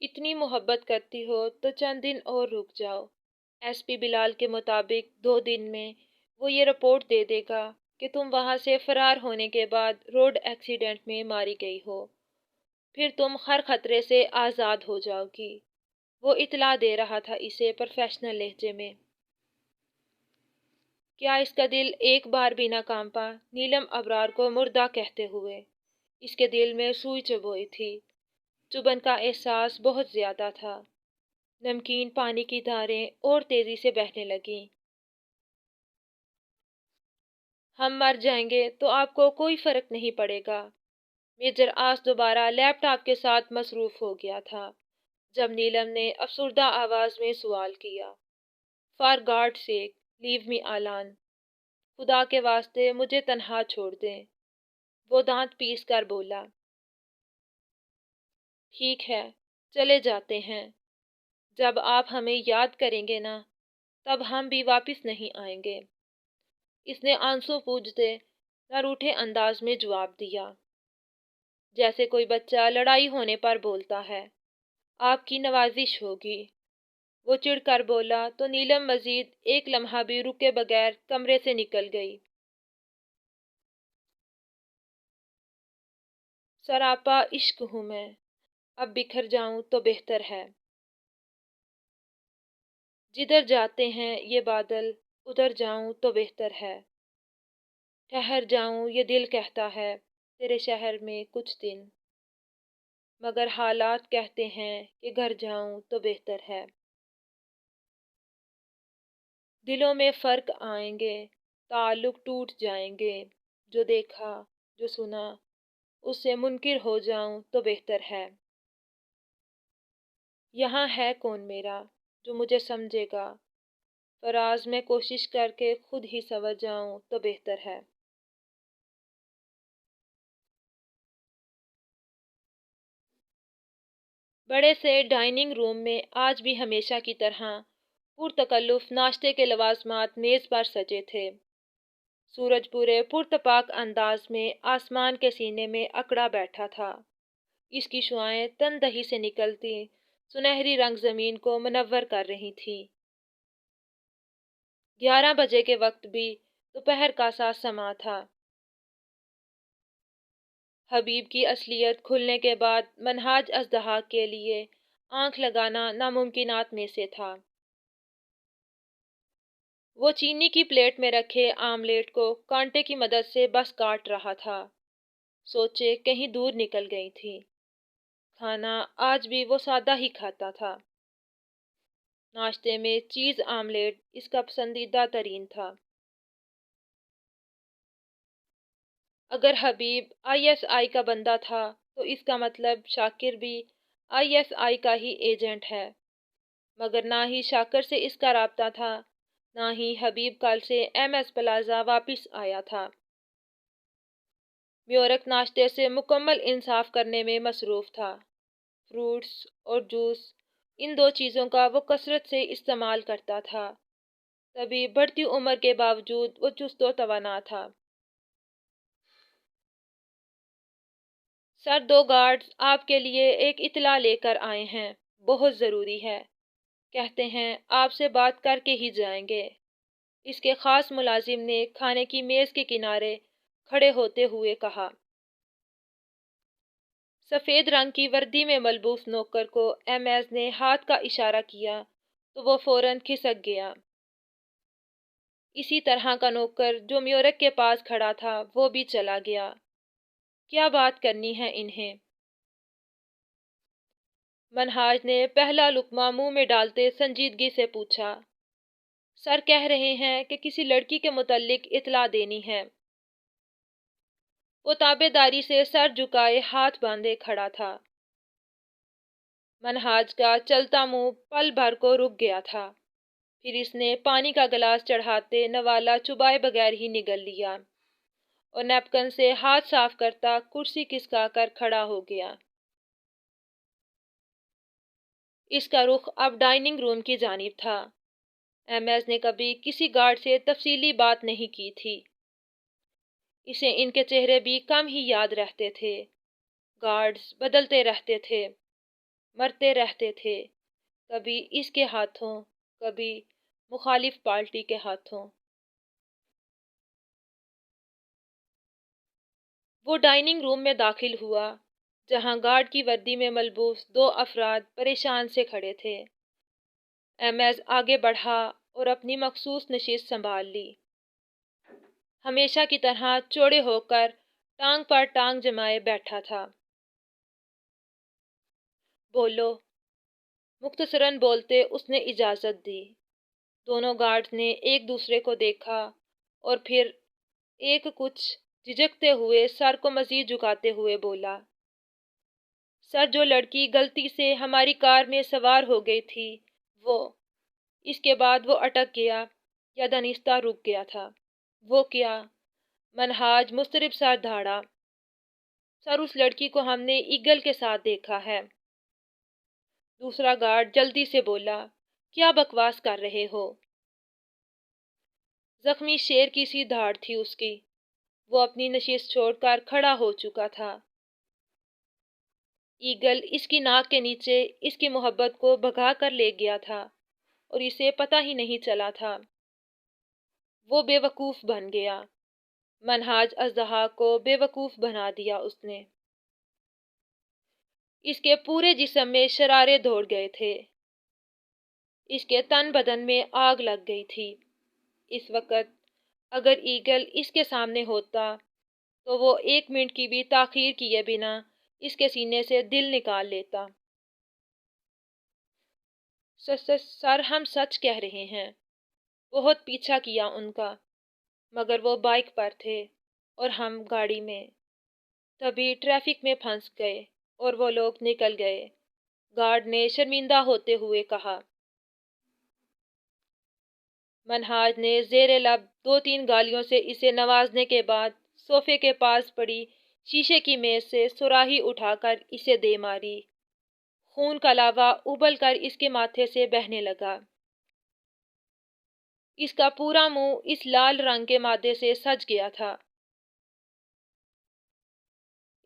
اتنی محبت کرتی ہو تو چند دن اور رک جاؤ۔ ایس پی بلال کے مطابق 2 دن میں وہ یہ رپورٹ دے دے گا کہ تم وہاں سے فرار ہونے کے بعد روڈ ایکسیڈنٹ میں ماری گئی ہو۔ پھر تم ہر خطرے سے آزاد ہو جاؤ گی۔ وہ اطلاع دے رہا تھا اسے پروفیشنل لہجے میں۔ کیا اس کا دل ایک بار بھی نہ کانپا نیلم ابرار کو مردہ کہتے ہوئے؟ اس کے دل میں سوئی چبھوئی تھی۔ چبھن کا احساس بہت زیادہ تھا۔ نمکین پانی کی دھاریں اور تیزی سے بہنے لگیں۔ ہم مر جائیں گے تو آپ کو کوئی فرق نہیں پڑے گا۔ میجر آس دوبارہ لیپ ٹاپ کے ساتھ مصروف ہو گیا تھا جب نیلم نے افسردہ آواز میں سوال کیا، فار گاڈ سیک لیو می الان، خدا کے واسطے مجھے تنہا چھوڑ دیں۔ وہ دانت پیس کر بولا، ٹھیک ہے، چلے جاتے ہیں۔ جب آپ ہمیں یاد کریں گے نا، تب ہم بھی واپس نہیں آئیں گے۔ اس نے آنسو پوجتے نہ روٹھے انداز میں جواب دیا، جیسے کوئی بچہ لڑائی ہونے پر بولتا ہے، آپ کی نوازش ہوگی۔ وہ چڑ کر بولا تو نیلم مزید ایک لمحہ بھی رکے بغیر کمرے سے نکل گئی۔ سراپا عشق ہوں میں، اب بکھر جاؤں تو بہتر ہے۔ جدھر جاتے ہیں یہ بادل، ادھر جاؤں تو بہتر ہے۔ ٹھہر جاؤں یہ دل کہتا ہے تیرے شہر میں کچھ دن، مگر حالات کہتے ہیں کہ گھر جاؤں تو بہتر ہے۔ دلوں میں فرق آئیں گے، تعلق ٹوٹ جائیں گے، جو دیکھا جو سنا اس سے منکر ہو جاؤں تو بہتر ہے۔ یہاں ہے کون میرا جو مجھے سمجھے گا، فراز میں کوشش کر کے خود ہی سنور جاؤں تو بہتر ہے۔ بڑے سے ڈائننگ روم میں آج بھی ہمیشہ کی طرح پرتکلف ناشتے کے لوازمات میز پر سجے تھے۔ سورج پورے پرتپاک انداز میں آسمان کے سینے میں اکڑا بیٹھا تھا۔ اس کی شعاعیں تن دہی سے نکلتی سنہری رنگ زمین کو منور کر رہی تھیں۔ 11 بجے کے وقت بھی دوپہر کا سا سما تھا۔ حبیب کی اصلیت کھلنے کے بعد منہاج ازدحاق کے لیے آنکھ لگانا ناممکنات میں سے تھا۔ وہ چینی کی پلیٹ میں رکھے آملیٹ کو کانٹے کی مدد سے بس کاٹ رہا تھا۔ سوچے کہیں دور نکل گئی تھی۔ کھانا آج بھی وہ سادہ ہی کھاتا تھا۔ ناشتے میں چیز آملیٹ اس کا پسندیدہ ترین تھا۔ اگر حبیب ISI کا بندہ تھا تو اس کا مطلب شاکر بھی ISI کا ہی ایجنٹ ہے، مگر نہ ہی شاکر سے اس کا رابطہ تھا، نہ ہی حبیب کل سے MS پلازا واپس آیا تھا۔ میورک ناشتے سے مکمل انصاف کرنے میں مصروف تھا۔ فروٹس اور جوس، ان 2 چیزوں کا وہ کثرت سے استعمال کرتا تھا، تبھی بڑھتی عمر کے باوجود وہ چست و توانا تھا۔ سر 2 گارڈز آپ کے لیے ایک اطلاع لے کر آئے ہیں، بہت ضروری ہے۔ کہتے ہیں آپ سے بات کر کے ہی جائیں گے۔ اس کے خاص ملازم نے کھانے کی میز کے کنارے کھڑے ہوتے ہوئے کہا۔ سفید رنگ کی وردی میں ملبوس نوکر کو MS نے ہاتھ کا اشارہ کیا تو وہ فوراً کھسک گیا۔ اسی طرح کا نوکر جو میورک کے پاس کھڑا تھا وہ بھی چلا گیا۔ کیا بات کرنی ہے انہیں؟ منہاج نے پہلا لقمہ منہ میں ڈالتے سنجیدگی سے پوچھا۔ سر کہہ رہے ہیں کہ کسی لڑکی کے متعلق اطلاع دینی ہے۔ وہ تابع داری سے سر جھکائے ہاتھ باندھے کھڑا تھا۔ منہاج کا چلتا منہ پل بھر کو رک گیا تھا، پھر اس نے پانی کا گلاس چڑھاتے نوالا چبائے بغیر ہی نگل لیا اور نیپکن سے ہاتھ صاف کرتا کرسی کھسکا کر کھڑا ہو گیا۔ اس کا رخ اب ڈائننگ روم کی جانب تھا۔ MS نے کبھی کسی گارڈ سے تفصیلی بات نہیں کی تھی۔ اسے ان کے چہرے بھی کم ہی یاد رہتے تھے۔ گارڈز بدلتے رہتے تھے، مرتے رہتے تھے، کبھی اس کے ہاتھوں، کبھی مخالف پارٹی کے ہاتھوں۔ وہ ڈائننگ روم میں داخل ہوا، جہاں گارڈ کی وردی میں ملبوس دو افراد پریشان سے کھڑے تھے۔ ایم ایس آگے بڑھا اور اپنی مخصوص نشست سنبھال لی۔ ہمیشہ کی طرح چوڑے ہو کر ٹانگ پر ٹانگ جمائے بیٹھا تھا۔ بولو، مختصراً بولتے اس نے اجازت دی۔ دونوں گارڈز نے ایک دوسرے کو دیکھا اور پھر ایک کچھ جھجکتے ہوئے سر کو مزید جھکاتے ہوئے بولا، سر، جو لڑکی غلطی سے ہماری کار میں سوار ہو گئی تھی وہ… اس کے بعد وہ اٹک گیا یا دانستہ رک گیا تھا۔ وہ کیا؟ منہاج مضطرب سر دھاڑا۔ سر، اس لڑکی کو ہم نے ایگل کے ساتھ دیکھا ہے۔ دوسرا گارڈ جلدی سے بولا، کیا بکواس کر رہے ہو؟ زخمی شیر کی سی دھاڑ تھی اس کی۔ وہ اپنی نشست چھوڑ کر کھڑا ہو چکا تھا۔ ایگل اس کی ناک کے نیچے اس کی محبت کو بھگا کر لے گیا تھا اور اسے پتہ ہی نہیں چلا تھا۔ وہ بے وقوف بن گیا۔ منہاج اژدہا کو بے وقوف بنا دیا اس نے۔ اس کے پورے جسم میں شرارے دوڑ گئے تھے۔ اس کے تن بدن میں آگ لگ گئی تھی۔ اس وقت اگر ایگل اس کے سامنے ہوتا تو وہ ایک منٹ کی بھی تاخیر کیے بنا اس کے سینے سے دل نکال لیتا۔ سر، ہم سچ کہہ رہے ہیں۔ بہت پیچھا کیا ان کا، مگر وہ بائک پر تھے اور ہم گاڑی میں۔ تبھی ٹریفک میں پھنس گئے اور وہ لوگ نکل گئے، گارڈ نے شرمندہ ہوتے ہوئے کہا۔ منہاج نے زیر لب دو تین گالیوں سے اسے نوازنے کے بعد صوفے کے پاس پڑی شیشے کی میز سے سراہی اٹھا کر اسے دے ماری۔ خون کا لاوا ابل کر اس کے ماتھے سے بہنے لگا۔ اس کا پورا منہ اس لال رنگ کے مادے سے سج گیا تھا۔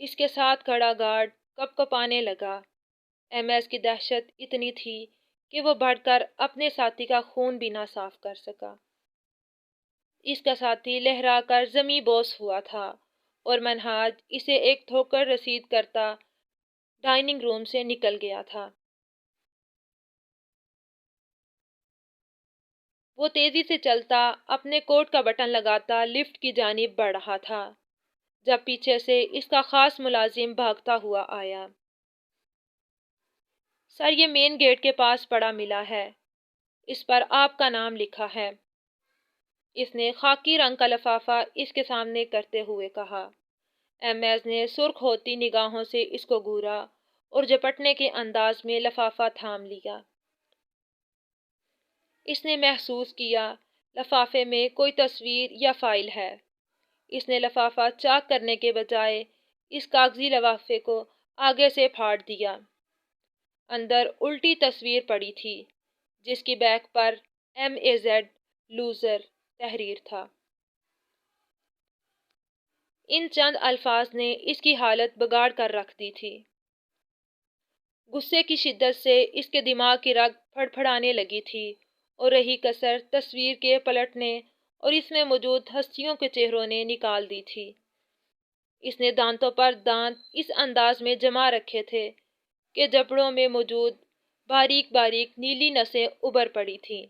اس کے ساتھ کھڑا گارڈ کپ کپانے لگا۔ ایم ایس کی دہشت اتنی تھی کہ وہ بڑھ کر اپنے ساتھی کا خون بھی نہ صاف کر سکا۔ اس کا ساتھی لہرا کر زمیں بوس ہوا تھا اور منہاج اسے ایک ٹھوکر رسید کرتا ڈائننگ روم سے نکل گیا تھا۔ وہ تیزی سے چلتا، اپنے کوٹ کا بٹن لگاتا لفٹ کی جانب بڑھ رہا تھا جب پیچھے سے اس کا خاص ملازم بھاگتا ہوا آیا۔ سر، یہ مین گیٹ کے پاس پڑا ملا ہے، اس پر آپ کا نام لکھا ہے۔ اس نے خاکی رنگ کا لفافہ اس کے سامنے کرتے ہوئے کہا۔ ایم ایس نے سرخ ہوتی نگاہوں سے اس کو گھورا اور جھپٹنے کے انداز میں لفافہ تھام لیا۔ اس نے محسوس کیا لفافے میں کوئی تصویر یا فائل ہے۔ اس نے لفافہ چاک کرنے کے بجائے اس کاغذی لفافے کو آگے سے پھاڑ دیا۔ اندر الٹی تصویر پڑی تھی جس کی بیک پر MAZ لوزر تحریر تھا۔ ان چند الفاظ نے اس کی حالت بگاڑ کر رکھ دی تھی۔ غصے کی شدت سے اس کے دماغ کی رگ پھڑپھڑانے لگی تھی اور رہی کسر تصویر کے پلٹنے اور اس میں موجود ہستیوں کے چہروں نے نکال دی تھی۔ اس نے دانتوں پر دانت اس انداز میں جما رکھے تھے کہ جبڑوں میں موجود باریک باریک نیلی نسیں ابھر پڑی تھیں۔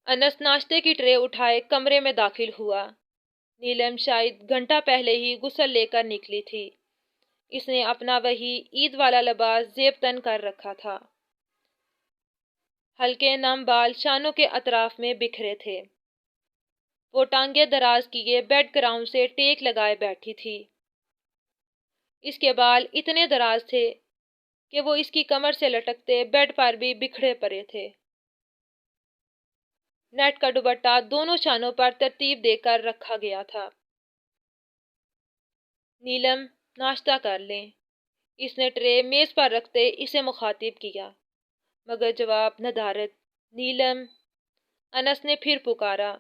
انس ناشتے کی ٹرے اٹھائے کمرے میں داخل ہوا۔ نیلم شاید گھنٹہ پہلے ہی غسل لے کر نکلی تھی۔ اس نے اپنا وہی عید والا لباس زیب تن کر رکھا تھا۔ ہلکے نم بال شانوں کے اطراف میں بکھرے تھے۔ وہ ٹانگیں دراز کیے بیڈ گراؤنڈ سے ٹیک لگائے بیٹھی تھی۔ اس کے بال اتنے دراز تھے کہ وہ اس کی کمر سے لٹکتے بیڈ پر بھی بکھرے پڑے تھے۔ نیٹ کا دوپٹہ دونوں شانوں پر ترتیب دے کر رکھا گیا تھا۔ نیلم، ناشتہ کر لیں۔ اس نے ٹرے میز پر رکھتے اسے مخاطب کیا، مگر جواب ندارد۔ نیلم، انس نے پھر پکارا۔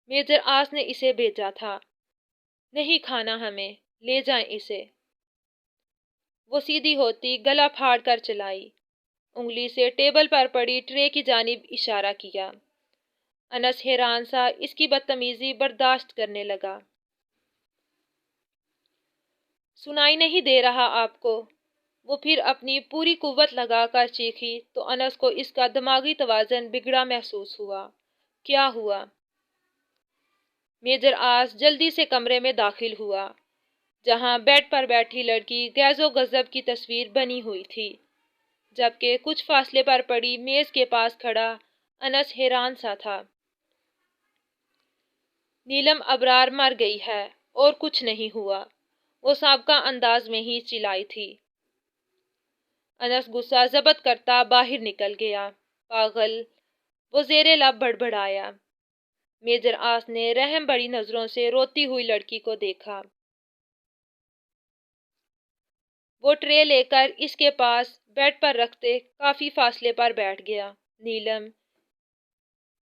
میجر آس نے اسے بھیجا تھا۔ نہیں کھانا ہمیں، لے جائیں اسے۔ وہ سیدھی ہوتی گلا پھاڑ کر چلائی، انگلی سے ٹیبل پر پڑی ٹرے کی جانب اشارہ کیا۔ انس حیران سا اس کی بدتمیزی برداشت کرنے لگا۔ سنائی نہیں دے رہا آپ کو؟ وہ پھر اپنی پوری قوت لگا کر چیخی تو انس کو اس کا دماغی توازن بگڑا محسوس ہوا۔ کیا ہوا؟ میجر آس جلدی سے کمرے میں داخل ہوا، جہاں بیڈ پر بیٹھی لڑکی غیظ و غضب کی تصویر بنی ہوئی تھی، جبکہ کچھ فاصلے پر پڑی میز کے پاس کھڑا انس حیران سا تھا۔ نیلم ابرار مر گئی ہے اور کچھ نہیں ہوا، وہ سابقہ انداز میں ہی چلائی تھی۔ انس غصہ ضبط کرتا باہر نکل گیا۔ پاگل، وہ زیر لب بڑبڑایا۔ میجر آس نے رحم بڑی نظروں سے روتی ہوئی لڑکی کو دیکھا۔ وہ ٹرے لے کر اس کے پاس بیڈ پر رکھتے کافی فاصلے پر بیٹھ گیا۔ نیلم،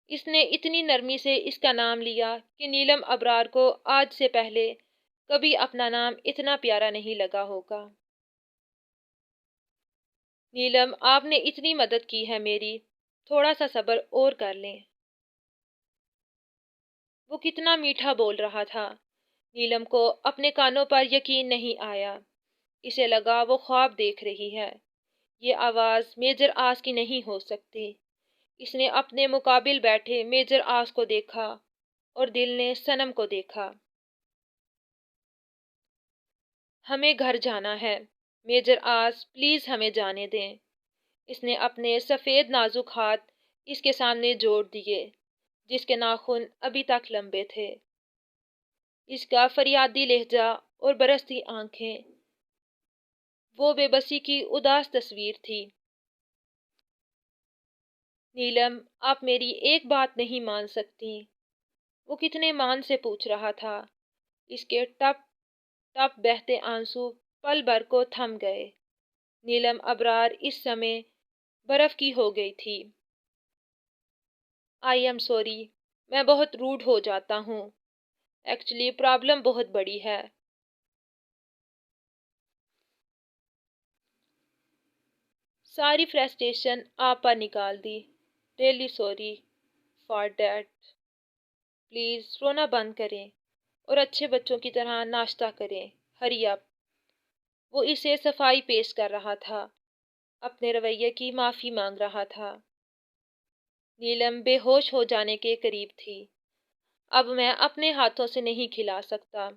اس نے اتنی نرمی سے اس کا نام لیا کہ نیلم ابرار کو آج سے پہلے کبھی اپنا نام اتنا پیارا نہیں لگا ہوگا۔ نیلم، آپ نے اتنی مدد کی ہے میری، تھوڑا سا صبر اور کر لیں۔ وہ کتنا میٹھا بول رہا تھا۔ نیلم کو اپنے کانوں پر یقین نہیں آیا۔ اسے لگا وہ خواب دیکھ رہی ہے۔ یہ آواز میجر آس کی نہیں ہو سکتی۔ اس نے اپنے مقابل بیٹھے میجر آس کو دیکھا اور دل نے صنم کو دیکھا۔ ہمیں گھر جانا ہے، میجر آس پلیز ہمیں جانے دیں۔ اس نے اپنے سفید نازک ہاتھ اس کے سامنے جوڑ دیے، جس کے ناخن ابھی تک لمبے تھے۔ اس کا فریادی لہجہ اور برستی آنکھیں، وہ بے بسی کی اداس تصویر تھی۔ نیلم، آپ میری ایک بات نہیں مان سکتی؟ وہ کتنے مان سے پوچھ رہا تھا۔ اس کے ٹپ ٹپ بہتے آنسو پل بھر کو تھم گئے۔ نیلم ابرار اس سمے برف کی ہو گئی تھی۔ آئی ایم سوری، میں بہت روڈ ہو جاتا ہوں۔ ایکچولی پرابلم بہت بڑی ہے۔ ساری فرسٹریشن آپ پر نکال دی۔ Really sorry for that. Please رونا بند کریں اور اچھے بچوں کی طرح ناشتہ کریں۔ ہری اپ۔ وہ اسے صفائی پیش کر رہا تھا، اپنے رویے کی معافی مانگ رہا تھا۔ نیلم بے ہوش ہو جانے کے قریب تھی۔ اب میں اپنے ہاتھوں سے نہیں کھلا سکتا۔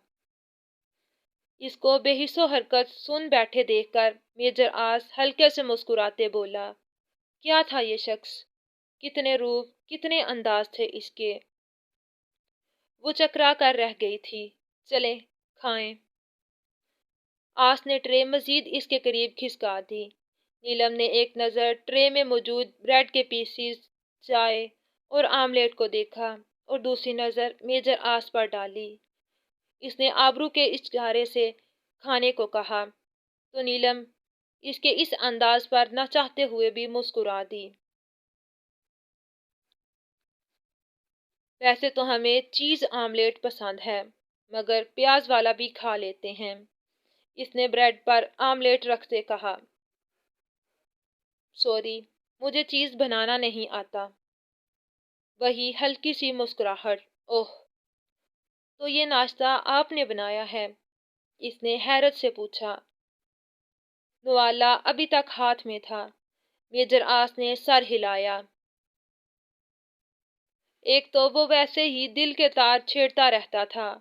اس کو بے حس و حرکت سن بیٹھے دیکھ کر میجر آس ہلکے سے مسکراتے بولا، کیا تھا یہ شخص؟ کتنے روپ، کتنے انداز تھے اس کے۔ وہ چکرا کر رہ گئی تھی۔ چلیں کھائیں۔ آس نے ٹرے مزید اس کے قریب کھسکا دی۔ نیلم نے ایک نظر ٹرے میں موجود بریڈ کے پیسز، چائے اور آملیٹ کو دیکھا اور دوسری نظر میجر آس پر ڈالی۔ اس نے آبرو کے اشارے سے کھانے کو کہا تو نیلم اس کے اس انداز پر نہ چاہتے ہوئے بھی مسکرا دی۔ ویسے تو ہمیں چیز آملیٹ پسند ہے، مگر پیاز والا بھی کھا لیتے ہیں، اس نے بریڈ پر آملیٹ رکھتے کہا۔ سوری، مجھے چیز بنانا نہیں آتا۔ وہی ہلکی سی مسکراہٹ۔ اوہ، تو یہ ناشتہ آپ نے بنایا ہے؟ اس نے حیرت سے پوچھا۔ نوالا ابھی تک ہاتھ میں تھا۔ میجر آس نے سر ہلایا۔ ایک تو وہ ویسے ہی دل کے تار چھیڑتا رہتا تھا،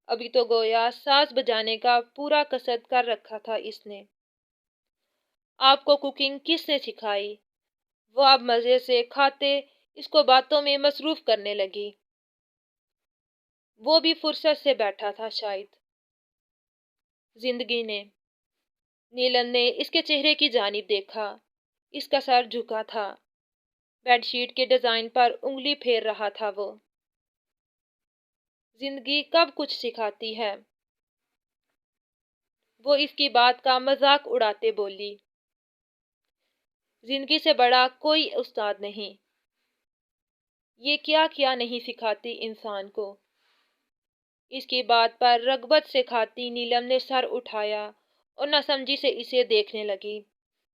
ابھی تو گویا ساز بجانے کا پورا قصد کر رکھا تھا اس نے۔ آپ کو کوکنگ کس نے سکھائی؟ وہ اب مزے سے کھاتے اس کو باتوں میں مصروف کرنے لگی۔ وہ بھی فرصت سے بیٹھا تھا شاید۔ زندگی نے۔ نیلم نے اس کے چہرے کی جانب دیکھا۔ اس کا سر جھکا تھا۔ بیڈ شیٹ کے ڈیزائن پر انگلی پھیر رہا تھا وہ۔ زندگی کب کچھ سکھاتی ہے؟ وہ اس کی بات کا مذاق اڑاتے بولی۔ زندگی سے بڑا کوئی استاد نہیں۔ یہ کیا کیا نہیں سکھاتی انسان کو۔ اس کی بات پر رغبت سے کھاتی نیلم نے سر اٹھایا اور ناسمجھی سے اسے دیکھنے لگی۔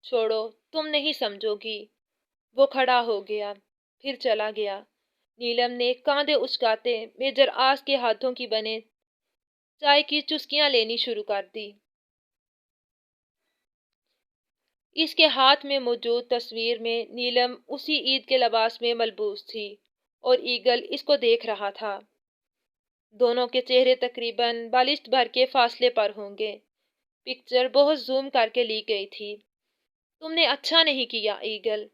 چھوڑو، تم نہیں سمجھو گی۔ وہ کھڑا ہو گیا، پھر چلا گیا۔ نیلم نے کاندھے اچکاتے میجر آس کے ہاتھوں کی بنے چائے کی چسکیاں لینی شروع کر دی۔ اس کے ہاتھ میں موجود تصویر میں نیلم اسی عید کے لباس میں ملبوس تھی اور ایگل اس کو دیکھ رہا تھا۔ دونوں کے چہرے تقریباً بالشت بھر کے فاصلے پر ہوں گے۔ پکچر بہت زوم کر کے لی گئی تھی۔ تم نے اچھا نہیں کیا ایگل،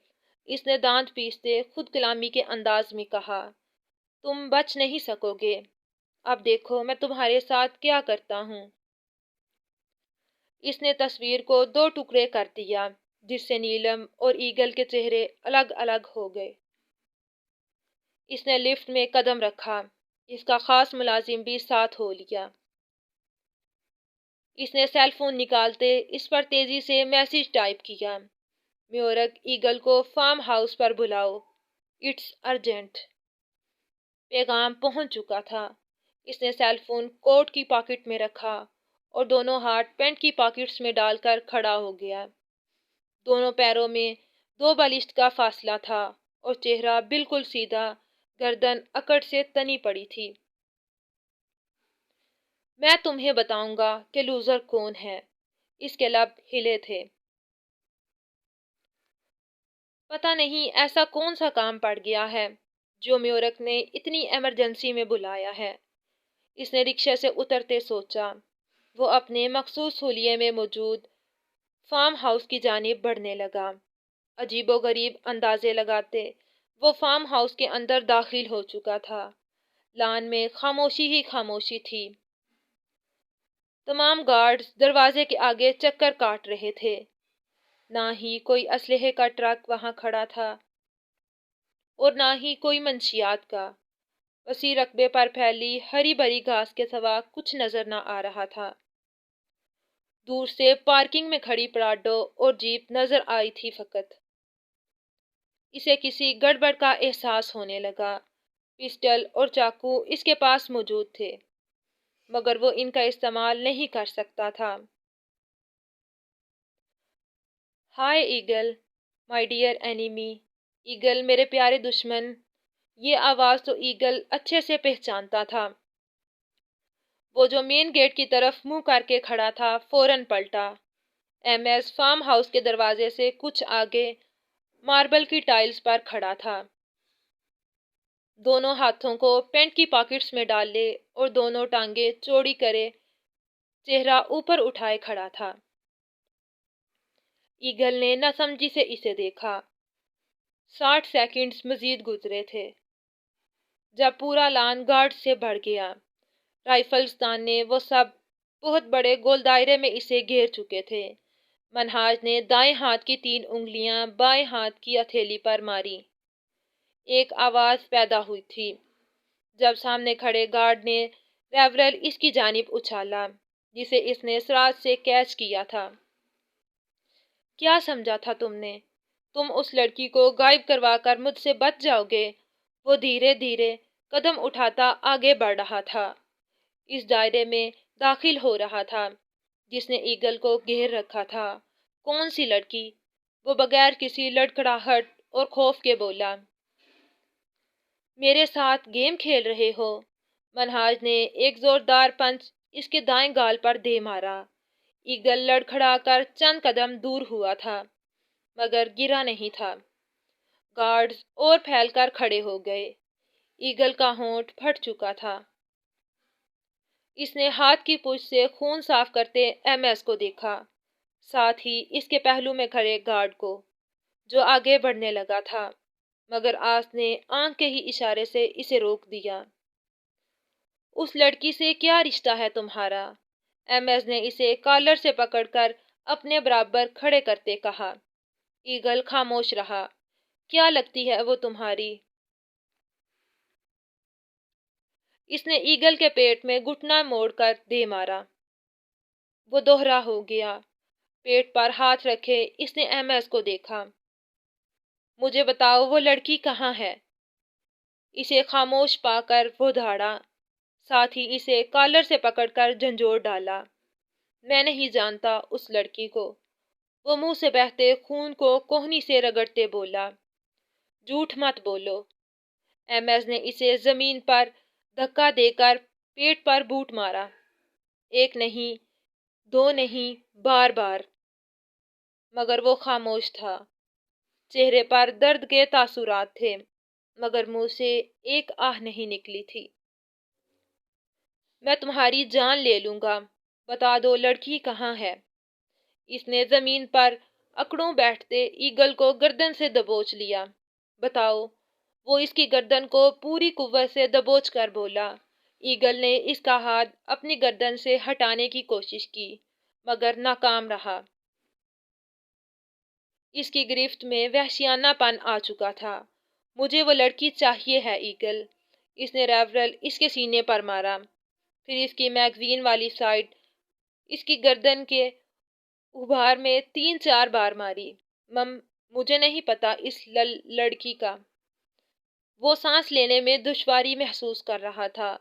اس نے دانت پیستے خود کلامی کے انداز میں کہا۔ تم بچ نہیں سکو گے۔ اب دیکھو میں تمہارے ساتھ کیا کرتا ہوں۔ اس نے تصویر کو دو ٹکڑے کر دیا، جس سے نیلم اور ایگل کے چہرے الگ الگ ہو گئے۔ اس نے لفٹ میں قدم رکھا، اس کا خاص ملازم بھی ساتھ ہو لیا۔ اس نے سیل فون نکالتے اس پر تیزی سے میسج ٹائپ کیا۔ میورک، ایگل کو فارم ہاؤس پر بلاؤ، اٹس ارجنٹ۔ پیغام پہنچ چکا تھا۔ اس نے سیل فون کوٹ کی پاکٹ میں رکھا اور دونوں ہاتھ پینٹ کی پاکٹس میں ڈال کر کھڑا ہو گیا۔ دونوں پیروں میں 2 بالشت کا فاصلہ تھا اور چہرہ بالکل سیدھا، گردن اکڑ سے تنی پڑی تھی۔ میں تمہیں بتاؤں گا کہ لوزر کون ہے۔ اس کے لب ہلے تھے۔ پتہ نہیں ایسا کون سا کام پڑ گیا ہے جو میورک نے اتنی ایمرجنسی میں بلایا ہے۔ اس نے رکشے سے اترتے سوچا۔ وہ اپنے مخصوص حلیے میں موجود فارم ہاؤس کی جانب بڑھنے لگا۔ عجیب و غریب اندازے لگاتے وہ فارم ہاؤس کے اندر داخل ہو چکا تھا۔ لان میں خاموشی ہی خاموشی تھی۔ تمام گارڈز دروازے کے آگے چکر کاٹ رہے تھے۔ نہ ہی کوئی اسلحے کا ٹرک وہاں کھڑا تھا اور نہ ہی کوئی منشیات کا۔ وسیع رقبے پر پھیلی ہری بھری گھاس کے سوا کچھ نظر نہ آ رہا تھا۔ دور سے پارکنگ میں کھڑی پراڈو اور جیپ نظر آئی تھی فقط۔ اسے کسی گڑبڑ کا احساس ہونے لگا۔ پسٹل اور چاقو اس کے پاس موجود تھے، مگر وہ ان کا استعمال نہیں کر سکتا تھا۔ Hi eagle, my dear enemy, eagle میرے پیارے دشمن۔ یہ آواز تو ایگل اچھے سے پہچانتا تھا۔ وہ جو مین گیٹ کی طرف منہ کر کے کھڑا تھا فوراً پلٹا۔ ایم ایس فارم ہاؤس کے دروازے سے کچھ آگے ماربل کی ٹائلز پر کھڑا تھا۔ دونوں ہاتھوں کو پینٹ کی پاکٹس میں ڈال لے اور دونوں ٹانگیں چوڑی کرے چہرہ اوپر اٹھائے کھڑا تھا۔ ایگل نے ناسمجھی سے اسے دیکھا۔ 60 سیکنڈز مزید گزرے تھے جب پورا لان گارڈ سے بھر گیا۔ رائفلز تاننے وہ سب بہت بڑے گول دائرے میں اسے گھیر چکے تھے۔ منہاج نے دائیں ہاتھ کی 3 انگلیاں بائیں ہاتھ کی ہتھیلی پر ماری۔ ایک آواز پیدا ہوئی تھی جب سامنے کھڑے گارڈ نے ریولور اس کی جانب اچھالا، جسے اس نے سرعت سے کیچ کیا تھا۔ کیا سمجھا تھا تم نے؟ تم اس لڑکی کو غائب کروا کر مجھ سے بچ جاؤ گے؟ وہ دھیرے دھیرے قدم اٹھاتا آگے بڑھ رہا تھا، اس دائرے میں داخل ہو رہا تھا جس نے ایگل کو گھیر رکھا تھا۔ کون سی لڑکی؟ وہ بغیر کسی لڑکھڑاہٹ اور خوف کے بولا۔ میرے ساتھ گیم کھیل رہے ہو؟ منہاج نے ایک زوردار پنچ اس کے دائیں گال پر دے مارا۔ ایگل لڑکھڑا کر چند قدم دور ہوا تھا، مگر گرا نہیں تھا۔ گارڈز اور پھیل کر کھڑے ہو گئے۔ ایگل کا ہونٹ پھٹ چکا تھا۔ اس نے ہاتھ کی پشت سے خون صاف کرتے ایم ایس کو دیکھا، ساتھ ہی اس کے پہلو میں کھڑے گارڈ کو، جو آگے بڑھنے لگا تھا، مگر آس نے آنکھ کے ہی اشارے سے اسے روک دیا۔ اس لڑکی سے کیا رشتہ ہے تمہارا؟ ایم ایس نے اسے کالر سے پکڑ کر اپنے برابر کھڑے کرتے کہا۔ ایگل خاموش رہا۔ کیا لگتی ہے وہ تمہاری؟ اس نے ایگل کے پیٹ میں گھٹنا موڑ کر دے مارا۔ وہ دوہرا ہو گیا۔ پیٹ پر ہاتھ رکھے اس نے ایم ایس کو دیکھا۔ مجھے بتاؤ وہ لڑکی کہاں ہے؟ اسے خاموش پا کر وہ دھاڑا، ساتھ ہی اسے کالر سے پکڑ کر جھنجھوڑ ڈالا۔ میں نہیں جانتا اس لڑکی کو۔ وہ منہ سے بہتے خون کو کوہنی سے رگڑتے بولا۔ جھوٹ مت بولو۔ ایمز نے اسے زمین پر دھکا دے کر پیٹ پر بوٹ مارا۔ ایک نہیں، دو نہیں، بار بار۔ مگر وہ خاموش تھا۔ چہرے پر درد کے تاثرات تھے، مگر منہ سے ایک آہ نہیں نکلی تھی۔ میں تمہاری جان لے لوں گا، بتا دو لڑکی کہاں ہے؟ اس نے زمین پر اکڑوں بیٹھتے ایگل کو گردن سے دبوچ لیا۔ بتاؤ۔ وہ اس کی گردن کو پوری قوت سے دبوچ کر بولا۔ ایگل نے اس کا ہاتھ اپنی گردن سے ہٹانے کی کوشش کی، مگر ناکام رہا۔ اس کی گرفت میں وحشیانہ پن آ چکا تھا۔ مجھے وہ لڑکی چاہیے ہے ایگل۔ اس نے ریورل اس کے سینے پر مارا، پھر اس کی میگزین والی سائیڈ اس کی گردن کے ابھار میں 3-4 بار ماری۔ مجھے نہیں پتا اس لڑکی کا۔ وہ سانس لینے میں دشواری محسوس کر رہا تھا۔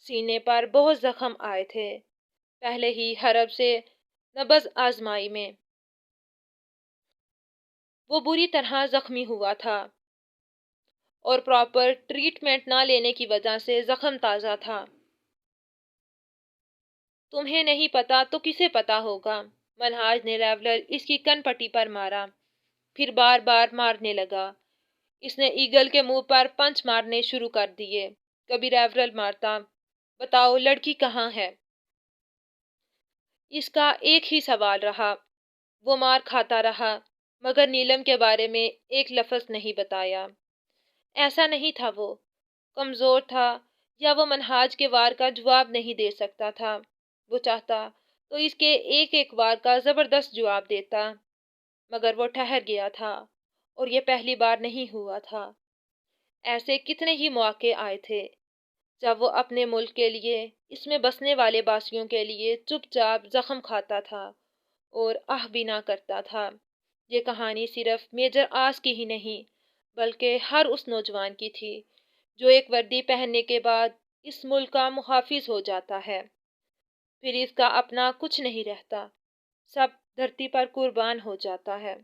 سینے پر بہت زخم آئے تھے، پہلے ہی حرب سے نبض آزمائی میں۔ وہ بری طرح زخمی ہوا تھا اور پراپر ٹریٹمنٹ نہ لینے کی وجہ سے زخم تازہ تھا۔ تمہیں نہیں پتا تو کسے پتا ہوگا؟ منہاج نے ریولر اس کی کن پٹی پر مارا، پھر بار بار مارنے لگا۔ اس نے ایگل کے منہ پر پنچ مارنے شروع کر دیے۔ کبھی ریولر مارتا۔ بتاؤ لڑکی کہاں ہے؟ اس کا ایک ہی سوال رہا۔ وہ مار کھاتا رہا، مگر نیلم کے بارے میں ایک لفظ نہیں بتایا۔ ایسا نہیں تھا وہ کمزور تھا یا وہ منہاج کے وار کا جواب نہیں دے سکتا تھا۔ وہ چاہتا تو اس کے ایک ایک وار کا زبردست جواب دیتا، مگر وہ ٹھہر گیا تھا، اور یہ پہلی بار نہیں ہوا تھا۔ ایسے کتنے ہی مواقع آئے تھے جب وہ اپنے ملک کے لیے، اس میں بسنے والے باسیوں کے لیے چپ چاپ زخم کھاتا تھا اور آہ بھی نہ کرتا تھا۔ یہ کہانی صرف میجر آس کی ہی نہیں، بلکہ ہر اس نوجوان کی تھی جو ایک وردی پہننے کے بعد اس ملک کا محافظ ہو جاتا ہے، پھر اس کا اپنا کچھ نہیں رہتا، سب دھرتی پر قربان ہو جاتا ہے۔